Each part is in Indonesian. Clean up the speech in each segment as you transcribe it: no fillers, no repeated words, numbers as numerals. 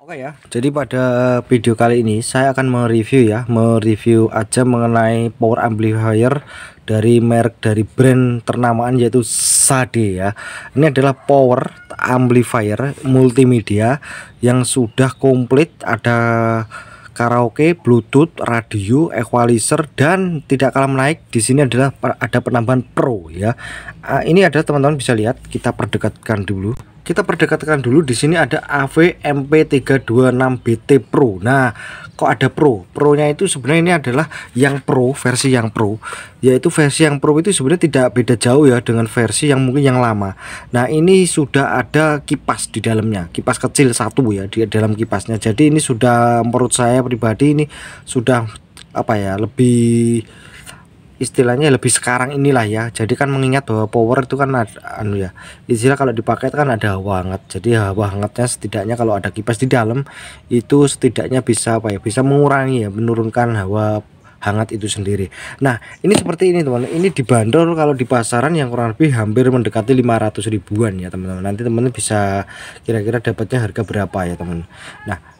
Oke ya, jadi pada video kali ini saya akan mereview aja mengenai power amplifier dari merek dari brand ternamaan yaitu Sade ya. Ini adalah power amplifier multimedia yang sudah komplit, ada karaoke, bluetooth, radio, equalizer, dan tidak kalah menarik di sini adalah ada penambahan pro ya. Ini ada teman-teman bisa lihat, kita perdekatkan dulu. Di sini ada AV MP326BT Pro. Nah, kok ada Pro? Pro-nya itu sebenarnya ini adalah yang Pro, versi yang Pro. Yaitu versi yang Pro itu sebenarnya tidak beda jauh ya dengan versi yang mungkin yang lama. Nah, ini sudah ada kipas di dalamnya, kipas kecil satu ya di dalam kipasnya. Jadi ini sudah, menurut saya pribadi ini sudah apa ya, lebih istilahnya lebih sekarang inilah ya. Jadi kan mengingat bahwa power itu kan anu ya, istilah kalau dipakai kan ada hawa hangat. Jadi hawa hangatnya setidaknya kalau ada kipas di dalam itu setidaknya bisa apa ya, bisa mengurangi ya, menurunkan hawa hangat itu sendiri. Nah, ini seperti ini teman. Ini dibanderol kalau di pasaran yang kurang lebih hampir mendekati 500 ribuan ya teman-teman. Nanti teman-teman bisa kira-kira dapatnya harga berapa ya teman. Nah,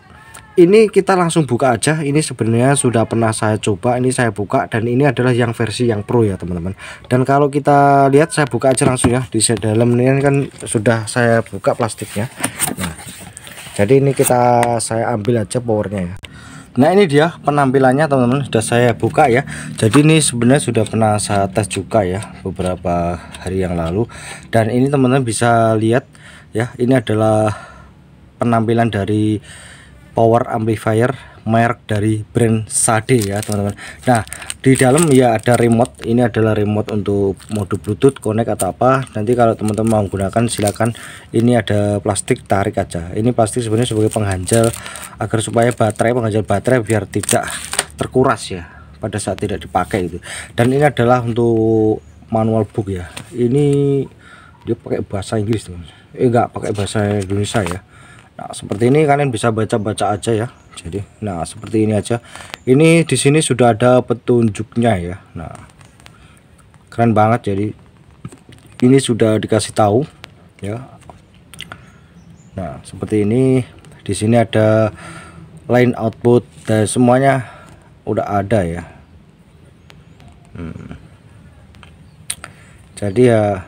ini kita langsung buka aja. Ini sebenarnya sudah pernah saya coba, ini saya buka, dan ini adalah yang versi yang Pro ya teman-teman. Dan kalau kita lihat, saya buka aja langsung ya. Di dalam ini kan sudah saya buka plastiknya. Nah, jadi ini saya ambil aja powernya ya. Nah, ini dia penampilannya teman-teman, sudah saya buka ya. Jadi ini sebenarnya sudah pernah saya tes juga ya beberapa hari yang lalu. Dan ini teman-teman bisa lihat ya, ini adalah penampilan dari power amplifier merek dari brand Sade ya teman-teman. Nah, di dalam ya ada remote. Ini adalah remote untuk mode bluetooth, connect atau apa. Nanti kalau teman-teman mau menggunakan silakan. Ini ada plastik, tarik aja. Ini plastik sebenarnya sebagai pengganjal agar supaya pengganjal baterai biar tidak terkuras ya pada saat tidak dipakai itu. Dan ini adalah untuk manual book ya. Ini dia pakai bahasa Inggris teman. Enggak pakai bahasa Indonesia ya. Nah, seperti ini kalian bisa baca-baca aja ya. Jadi, nah seperti ini aja. Ini di sini sudah ada petunjuknya ya. Nah, keren banget. Jadi, ini sudah dikasih tahu ya. Nah, seperti ini. Di sini ada line output dan semuanya udah ada ya. Jadi ya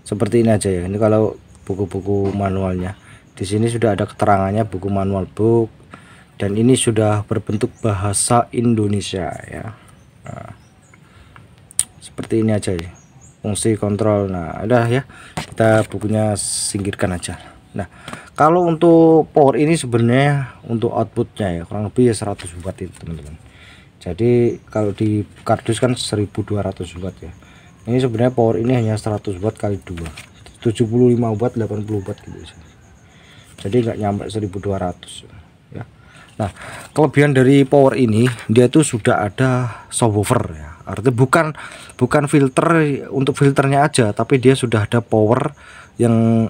seperti ini aja ya. Ini kalau buku-buku manualnya di sini sudah ada keterangannya, buku manual book, dan ini sudah berbentuk bahasa Indonesia ya. Nah, seperti ini aja ya fungsi kontrol. Nah, udah ya, kita bukunya singkirkan aja. Nah, kalau untuk power ini sebenarnya untuk outputnya ya kurang lebih ya 100 watt itu teman-teman. Jadi kalau di kardus kan 1200 watt ya. Ini sebenarnya power ini hanya 100 watt kali 2, 75 watt, 80 watt gitu. Jadi nggak nyampe 1200 ya. Nah, kelebihan dari power ini, dia tuh sudah ada subwoofer ya. Artinya bukan filter untuk filternya aja, tapi dia sudah ada power yang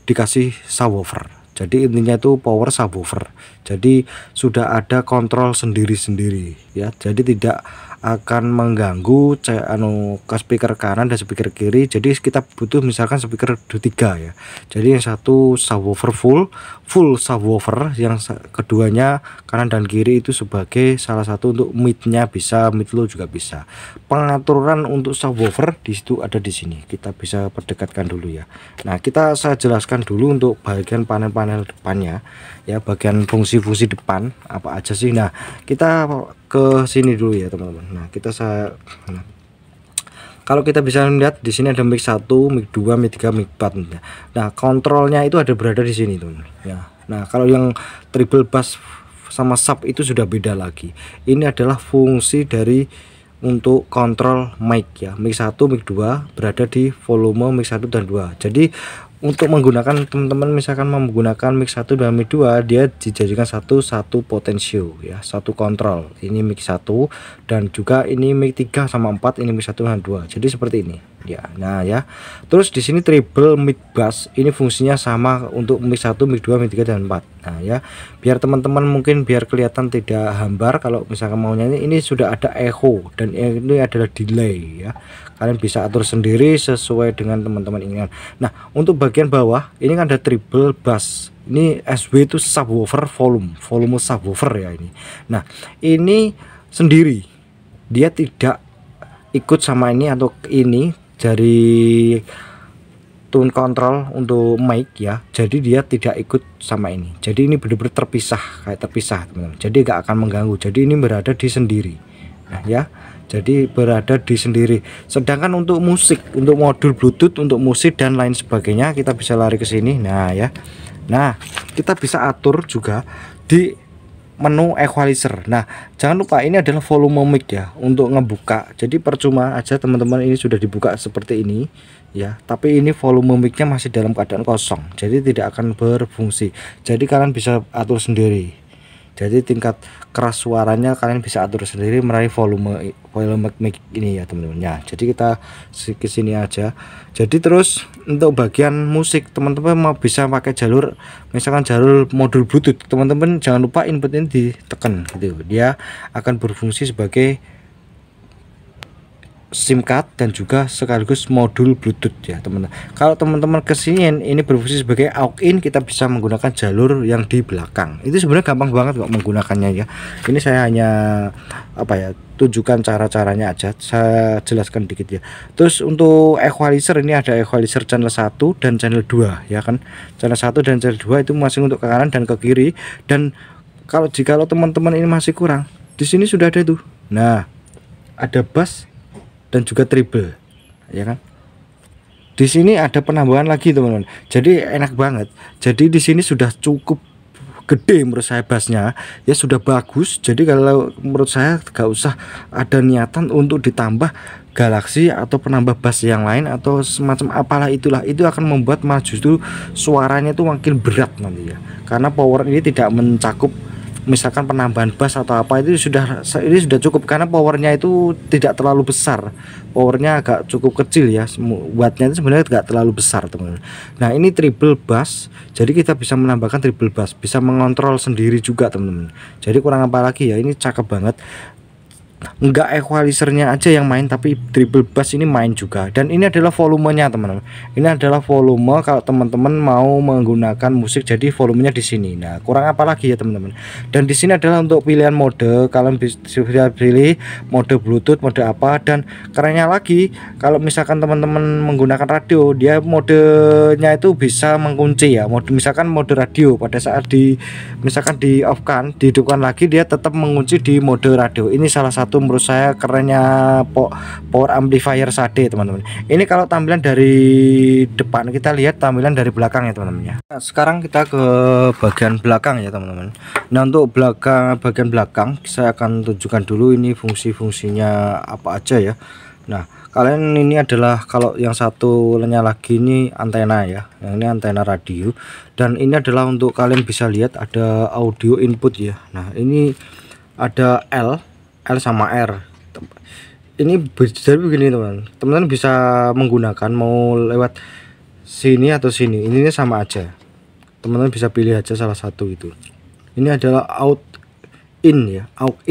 dikasih subwoofer. Jadi intinya itu power subwoofer. Jadi sudah ada kontrol sendiri-sendiri ya. Jadi tidak akan mengganggu ke speaker kanan dan speaker kiri. Jadi kita butuh misalkan speaker 3 ya. Jadi yang satu subwoofer full subwoofer, yang keduanya kanan dan kiri itu sebagai salah satu untuk mid-nya bisa, mid low juga bisa. Pengaturan untuk subwoofer di situ ada di sini. Kita bisa perdekatkan dulu ya. Nah, saya jelaskan dulu untuk bagian panel-panel depannya ya, bagian fungsi-fungsi depan apa aja sih. Nah, kita ke sini dulu ya teman-teman. Nah, kalau kita bisa melihat di sini ada mic 1, mic 2, mic 3, mic 4. Nah, kontrolnya itu berada di sini teman ya. Nah, kalau yang treble bass sama sub itu sudah beda lagi. Ini adalah fungsi dari untuk kontrol mic ya. Mic 1, mic 2 berada di volume mic 1 dan 2. Jadi untuk menggunakan teman-teman misalkan menggunakan mic 1 dan mic 2, dia dijadikan satu potensio ya, satu kontrol. Ini mic 1 dan juga ini mic 3 sama 4, ini mic 1 dan 2. Jadi seperti ini. ya. Nah ya, terus di sini treble mic bass ini fungsinya sama untuk mic 1, mic 2, mic 3 dan 4. Nah ya, biar teman-teman mungkin biar kelihatan tidak hambar kalau misalkan mau nyanyi, ini sudah ada echo dan ini adalah delay ya. Kalian bisa atur sendiri sesuai dengan teman-teman inginkan. Nah untuk bagian bawah ini kan ada treble bass, ini SW itu subwoofer volume subwoofer ya ini. Nah ini sendiri, dia tidak ikut sama ini atau ini dari tune control untuk mic ya, jadi dia tidak ikut sama ini. Jadi ini benar-benar terpisah, kayak terpisah teman-teman, jadi gak akan mengganggu. Jadi ini berada di sendiri. Nah ya, jadi berada di sendiri. Sedangkan untuk musik, untuk modul bluetooth, untuk musik dan lain sebagainya, kita bisa lari ke sini. Nah ya, nah kita bisa atur juga di menu equalizer. Nah jangan lupa ini adalah volume mic ya untuk ngebuka, jadi percuma aja teman-teman ini sudah dibuka seperti ini ya, tapi ini volume micnya masih dalam keadaan kosong, jadi tidak akan berfungsi. Jadi kalian bisa atur sendiri, jadi tingkat keras suaranya kalian bisa atur sendiri melalui volume mic ini ya teman-teman ya. Jadi kita ke sini aja. Jadi terus untuk bagian musik teman-teman mau bisa pakai jalur, misalkan jalur modul bluetooth, teman-teman jangan lupa input ini ditekan gitu, dia akan berfungsi sebagai SIM card dan juga sekaligus modul bluetooth ya teman-teman. Kalau teman-teman kesini ini berfungsi sebagai aux-in, kita bisa menggunakan jalur yang di belakang. Itu sebenarnya gampang banget kok menggunakannya ya. Ini saya hanya apa ya, tunjukkan cara-caranya aja, saya jelaskan dikit ya. Terus untuk equalizer ini ada equalizer channel 1 dan channel 2 ya kan. Channel 1 dan channel 2 itu masing untuk ke kanan dan ke kiri. Dan kalau teman-teman ini masih kurang, di sini sudah ada tuh. Nah, ada bass dan juga treble ya kan. Di sini ada penambahan lagi teman-teman, jadi enak banget. Jadi di sini sudah cukup gede menurut saya bassnya ya, sudah bagus. Jadi kalau menurut saya gak usah ada niatan untuk ditambah galaksi atau penambah bass yang lain atau semacam apalah itulah, itu akan membuat malah justru suaranya itu makin berat nanti ya, karena power ini tidak mencakup misalkan penambahan bass atau apa, ini sudah cukup karena powernya itu tidak terlalu besar, powernya agak cukup kecil ya, wattnya itu sebenarnya tidak terlalu besar teman-teman. Nah ini treble bass, jadi kita bisa menambahkan treble bass, bisa mengontrol sendiri juga teman-teman. Jadi kurang apa lagi ya, ini cakep banget. Enggak equalizernya aja yang main, tapi treble bass ini main juga. Dan ini adalah volumenya teman-teman, ini adalah volume kalau teman-teman mau menggunakan musik, jadi volumenya di sini. Nah kurang apa lagi ya teman-teman. Dan di sini adalah untuk pilihan mode, kalian bisa pilih mode bluetooth, mode apa. Dan kerennya lagi, kalau misalkan teman-teman menggunakan radio, dia modenya itu bisa mengunci ya, mode misalkan mode radio pada saat misalkan di off kan, dihidupkan lagi, dia tetap mengunci di mode radio. Ini salah satu menurut saya kerennya power amplifier Sade teman-teman. Ini kalau tampilan dari depan, kita lihat tampilan dari belakang ya teman-teman ya. Nah, sekarang kita ke bagian belakang ya teman-teman. Nah untuk bagian belakang saya akan tunjukkan dulu ini fungsi-fungsinya apa aja ya. Nah kalian ini adalah, kalau yang satunya lagi ini antena ya, yang ini antena radio, dan ini adalah untuk kalian bisa lihat ada audio input ya. Nah ini ada L sama R. Ini jadi begini teman-teman bisa menggunakan mau lewat sini atau sini, ini sama aja, teman-teman bisa pilih aja salah satu itu. Ini adalah out in ya, out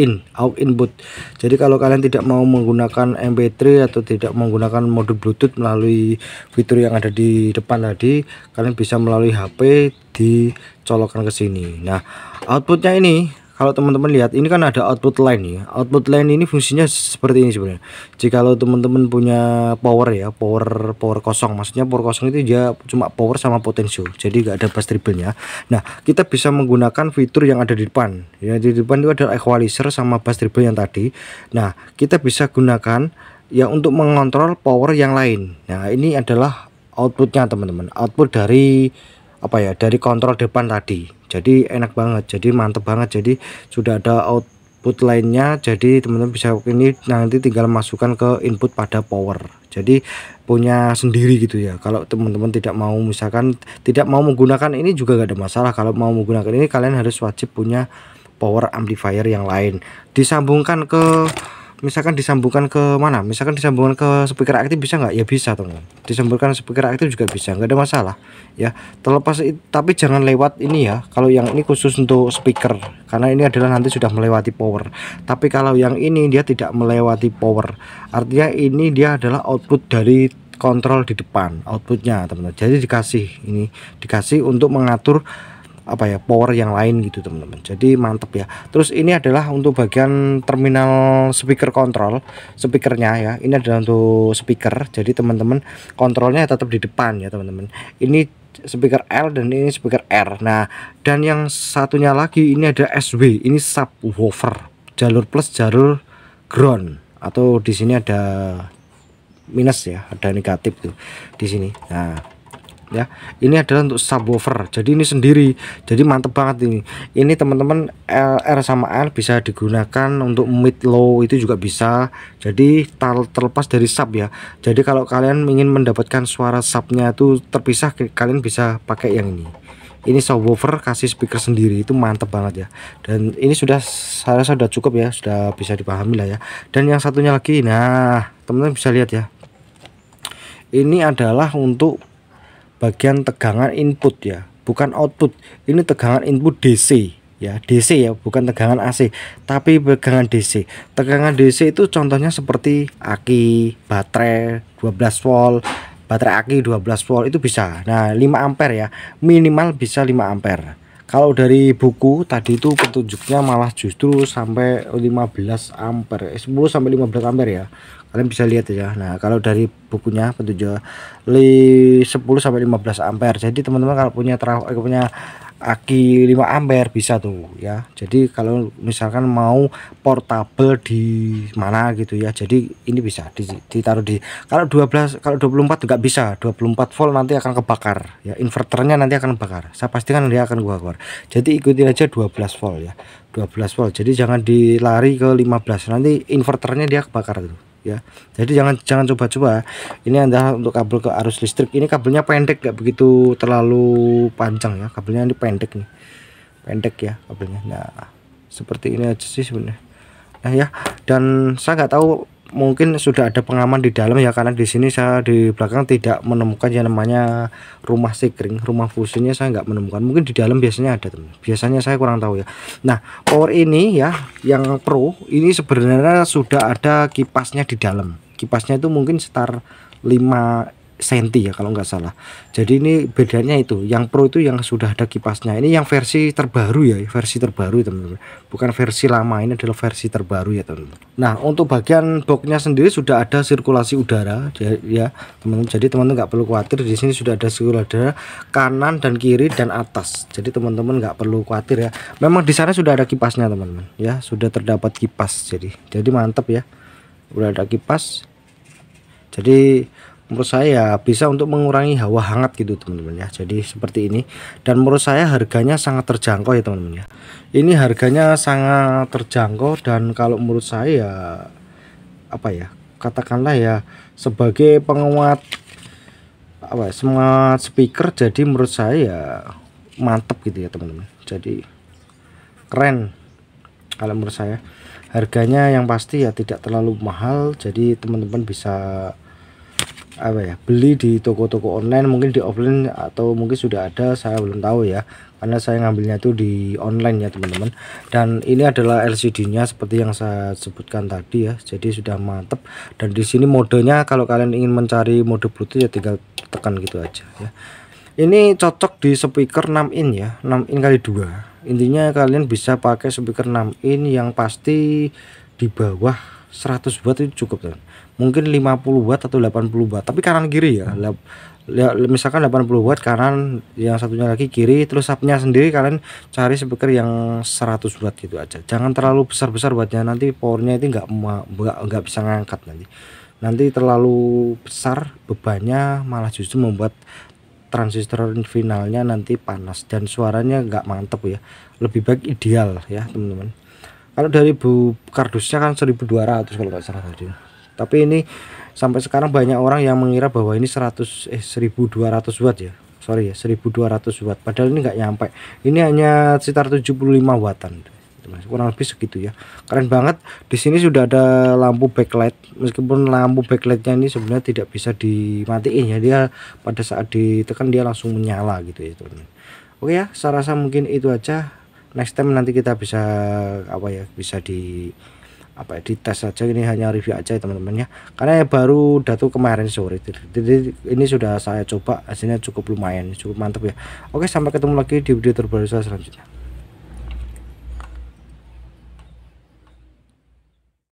input. Jadi kalau kalian tidak mau menggunakan MP3 atau tidak menggunakan modul bluetooth melalui fitur yang ada di depan tadi, kalian bisa melalui HP dicolokkan ke sini. Nah outputnya ini, kalau teman-teman lihat ini kan ada output line ya. Output line ini fungsinya seperti ini sebenarnya. Jika kalau teman-teman punya power ya, power kosong, maksudnya power kosong itu dia cuma power sama potensio, jadi nggak ada bass treble-nya. Nah kita bisa menggunakan fitur yang ada di depan ya, di depan itu ada equalizer sama bass treble yang tadi. Nah kita bisa gunakan ya untuk mengontrol power yang lain. Nah ini adalah outputnya teman-teman, output dari apa ya, dari kontrol depan tadi. Jadi enak banget, jadi mantep banget. Jadi sudah ada output lainnya, jadi teman-teman bisa ini nanti tinggal masukkan ke input pada power, jadi punya sendiri gitu ya. Kalau teman-teman tidak mau, misalkan tidak mau menggunakan ini juga gak ada masalah. Kalau mau menggunakan ini kalian harus wajib punya power amplifier yang lain, disambungkan ke misalkan disambungkan ke mana, misalkan disambungkan ke speaker aktif bisa nggak? Ya bisa teman-teman, disambungkan speaker aktif juga bisa, nggak ada masalah ya. Terlepas tapi jangan lewat ini ya, kalau yang ini khusus untuk speaker karena ini adalah nanti sudah melewati power. Tapi kalau yang ini dia tidak melewati power, artinya ini dia adalah output dari kontrol di depan, outputnya teman-teman. Jadi dikasih untuk mengatur apa ya, power yang lain gitu teman-teman. Jadi mantep ya. Terus ini adalah untuk bagian terminal speaker kontrol speakernya ya. Ini adalah untuk speaker, jadi teman-teman kontrolnya tetap di depan ya teman-teman. Ini speaker L dan ini speaker R. Nah, dan yang satunya lagi ini ada SW, ini subwoofer, jalur plus jalur ground, atau di sini ada minus ya, ada negatif tuh di sini. Nah ya, ini adalah untuk subwoofer, jadi ini sendiri, jadi mantep banget ini teman-teman. R sama L bisa digunakan untuk mid low, itu juga bisa. Jadi terlepas dari sub ya, jadi kalau kalian ingin mendapatkan suara subnya itu terpisah, kalian bisa pakai yang ini subwoofer kasih speaker sendiri, itu mantep banget ya. Dan ini saya sudah cukup ya, sudah bisa dipahami lah ya. Dan yang satunya lagi, nah teman-teman bisa lihat ya, ini adalah untuk bagian tegangan input ya, bukan output. Ini tegangan input DC ya, DC ya, bukan tegangan AC tapi tegangan DC. Tegangan DC itu contohnya seperti aki, baterai 12 volt, baterai aki 12 volt itu bisa. Nah 5 ampere ya, minimal bisa 5 ampere. Kalau dari buku tadi itu petunjuknya malah justru sampai 15 ampere, 10 sampai 15 ampere ya. Kalian bisa lihat ya. Nah, kalau dari bukunya petunjuk 10 sampai 15 ampere. Jadi teman-teman kalau punya aki 5 ampere bisa tuh ya. Jadi kalau misalkan mau portable di mana gitu ya, jadi ini bisa ditaruh di, kalau 24 nggak bisa, 24 volt nanti akan kebakar ya, inverternya nanti akan kebakar, saya pastikan dia akan kebakar. Jadi ikutin aja 12 volt ya, 12 volt. Jadi jangan dilari ke 15, nanti inverternya dia kebakar tuh ya. Jadi jangan coba-coba. Ini adalah untuk kabel ke arus listrik. Ini kabelnya pendek, gak begitu terlalu panjang ya, kabelnya ini pendek nih, pendek ya kabelnya. Nah seperti ini aja sih sebenarnya. Nah ya, dan saya nggak tahu, mungkin sudah ada pengaman di dalam ya, karena di sini saya di belakang tidak menemukan yang namanya rumah sekring, rumah fusinya saya nggak menemukan. Mungkin di dalam biasanya ada teman, biasanya saya kurang tahu ya. Nah power ini ya, yang pro ini sebenarnya sudah ada kipasnya di dalam. Kipasnya itu mungkin sekitar 5 cm ya kalau nggak salah. Jadi ini bedanya itu, yang pro itu yang sudah ada kipasnya. Ini yang versi terbaru ya, versi terbaru teman-teman, bukan versi lama. Ini adalah versi terbaru ya teman-teman. Nah untuk bagian boxnya sendiri sudah ada sirkulasi udara ya teman-teman. Jadi teman-teman nggak perlu khawatir, di sini sudah ada sirkulasi udara kanan dan kiri dan atas. Jadi teman-teman nggak perlu khawatir ya. Memang di sana sudah ada kipasnya teman-teman ya, sudah terdapat kipas. Jadi mantap ya, udah ada kipas. Jadi menurut saya bisa untuk mengurangi hawa hangat gitu teman-teman ya. Jadi seperti ini, dan menurut saya harganya sangat terjangkau ya teman-teman ya. Ini harganya sangat terjangkau, dan kalau menurut saya apa ya, katakanlah ya, sebagai penguat apa ya, smart speaker, jadi menurut saya mantep gitu ya teman-teman. Jadi keren kalau menurut saya. Harganya yang pasti ya tidak terlalu mahal, jadi teman-teman bisa apa ya, beli di toko-toko online, mungkin di offline atau mungkin sudah ada, saya belum tahu ya, karena saya ngambilnya itu di online ya teman-teman. Dan ini adalah LCD-nya seperti yang saya sebutkan tadi ya, jadi sudah mantep. Dan di sini modenya, kalau kalian ingin mencari mode Bluetooth ya tinggal tekan gitu aja ya. Ini cocok di speaker 6 in ya, 6 in kali 2. Intinya kalian bisa pakai speaker 6 in yang pasti di bawah 100 watt itu cukup teman. Mungkin 50 watt atau 80 watt, tapi kanan kiri ya. Misalkan 80 watt kanan, yang satunya lagi kiri. Terus subnya sendiri kalian cari speaker yang 100 watt gitu aja. Jangan terlalu besar-besar wattnya, nanti powernya itu nggak bisa ngangkat nanti terlalu besar bebannya, malah justru membuat transistor finalnya nanti panas dan suaranya nggak mantep ya. Lebih baik ideal ya teman-teman. Kalau dari kardusnya kan 1200 kalau nggak salah tadi. Tapi ini sampai sekarang banyak orang yang mengira bahwa ini 1200 watt ya. Sorry ya, 1200 watt. Padahal ini nggak nyampe. Ini hanya sekitar 75 wattan. teman-teman, kurang lebih segitu ya. Keren banget. Di sini sudah ada lampu backlight, meskipun lampu backlightnya ini sebenarnya tidak bisa dimatiin ya, dia pada saat ditekan dia langsung menyala gitu ya teman-teman. Oke ya, saya rasa mungkin itu aja. Next time nanti kita bisa apa ya, bisa di apa ya, dites saja. Ini hanya review aja ya teman-teman ya, karena ya baru datu kemarin sore, jadi ini sudah saya coba, hasilnya cukup lumayan, cukup mantap ya. Oke, sampai ketemu lagi di video terbaru saya selanjutnya.